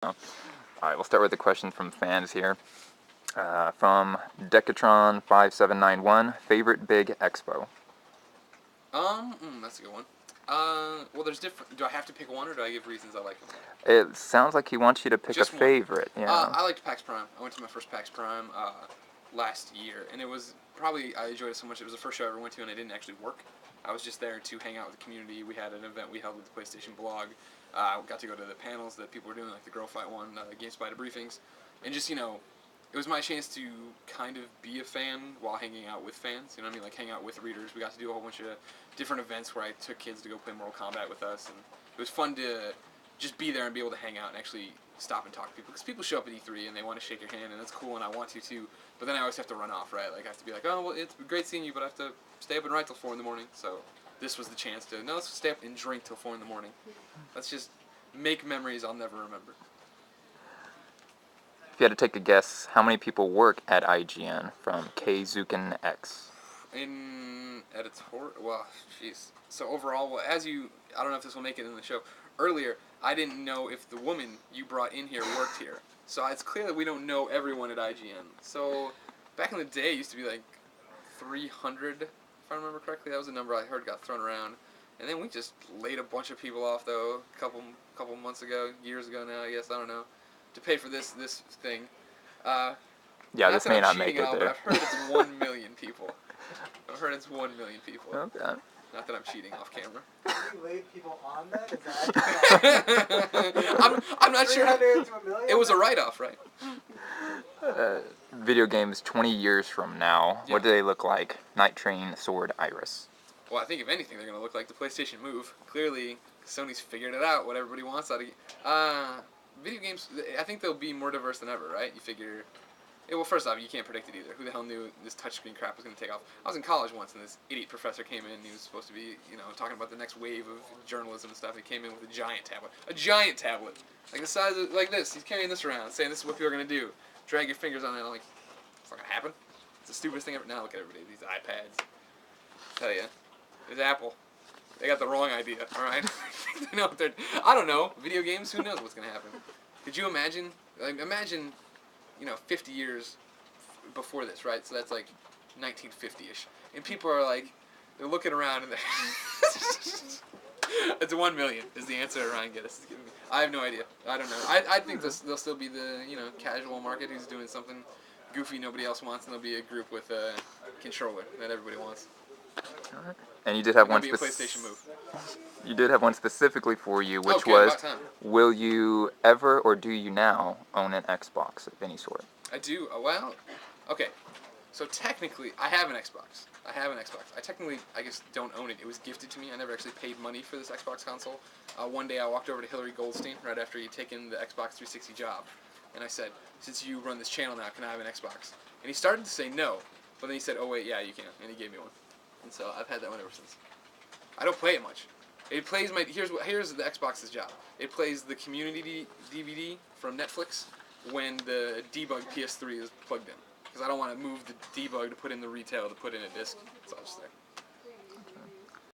All right, we'll start with a question from fans here. From Decatron5791, favorite big expo? That's a good one. Well, there's different. Do I have to pick one, or do I give reasons I like them? It sounds like he wants you to pick Just a one. favorite. Yeah. I liked PAX Prime. I went to my first PAX Prime last year, and it was probably, I enjoyed it so much. It was the first show I ever went to, and I didn't actually work. I was just there to hang out with the community. We had an event we held with the PlayStation blog. Got to go to the panels that people were doing, like the Girl Fight one, Game Spider briefings, and just it was my chance to kind of be a fan while hanging out with fans. You know what I mean? Like hang out with readers. We got to do a whole bunch of different events where I took kids to go play Mortal Kombat with us, and it was fun to just be there and be able to hang out and actually stop and talk to people. Because people show up at E3 and they want to shake your hand, and that's cool, and I want to too. But then I always have to run off, right? Like I have to be like, oh well, it's great seeing you, but I have to stay up and write till 4 in the morning. So this was the chance to let's stay up and drink till 4 in the morning. Let's just make memories I'll never remember. If you had to take a guess, how many people work at IGN? From K Zukin X. In editorial, well, jeez. So overall, well, I don't know if this will make it in the show. Earlier, I didn't know if the woman you brought in here worked here. So it's clear that we don't know everyone at IGN. So back in the day, it used to be like 300, if I remember correctly. That was a number I heard got thrown around. And then we just laid a bunch of people off, though, a couple months ago, years ago now, I guess, I don't know, to pay for this thing. Yeah, this may not make it there. But there. I've heard it's 1 million people. I've heard it's 1 million people. Okay. Not that I'm cheating off camera. Can you laid people on that? Is that I'm not sure. 300 to 1 million? It was a write-off, right? Video games 20 years from now, Yeah. what do they look like? Night Train, Sword, Iris. Well, I think if anything, they're going to look like the PlayStation Move. Clearly, Sony's figured it out, what everybody wants out of video games, I think they'll be more diverse than ever, right? You figure... Well, first off, you can't predict it either. Who the hell knew this touchscreen crap was going to take off? I was in college once, and this idiot professor came in, and he was supposed to be, talking about the next wave of journalism and stuff. He came in with a giant tablet. A giant tablet! Like the size of, like this. He's carrying this around, saying this is what people are going to do. Drag your fingers on it. I'm like, it's not going to happen. It's the stupidest thing ever. Now look at everybody, these iPads. I tell ya, it's Apple. They got the wrong idea, alright? They know what they're... I don't know. Video games, who knows what's going to happen? Could you imagine... imagine... 50 years before this, right? So that's like 1950-ish. And people are like, they're looking around and it's 1 million is the answer Ryan Geddes is giving me. I have no idea. I don't know. I think there'll still be the, casual market who's doing something goofy nobody else wants, and there'll be a group with a controller that everybody wants. And you did have one be a PlayStation Move. You did have one specifically for you, which Okay, was, about time. will you ever or do you now own an Xbox of any sort? I do. Well, okay. So technically, I have an Xbox. I technically, I guess, don't own it. It was gifted to me. I never actually paid money for this Xbox console. One day I walked over to Hillary Goldstein right after he'd taken the Xbox 360 job. And I said, since you run this channel now, can I have an Xbox? And he started to say no. But then he said, oh wait, yeah, you can. And he gave me one. And so I've had that one ever since. I don't play it much. It plays here's the Xbox's job. It plays the community DVD from Netflix when the debug PS3 is plugged in. Because I don't want to move the debug to put in the retail to put in a disc. It's all just there.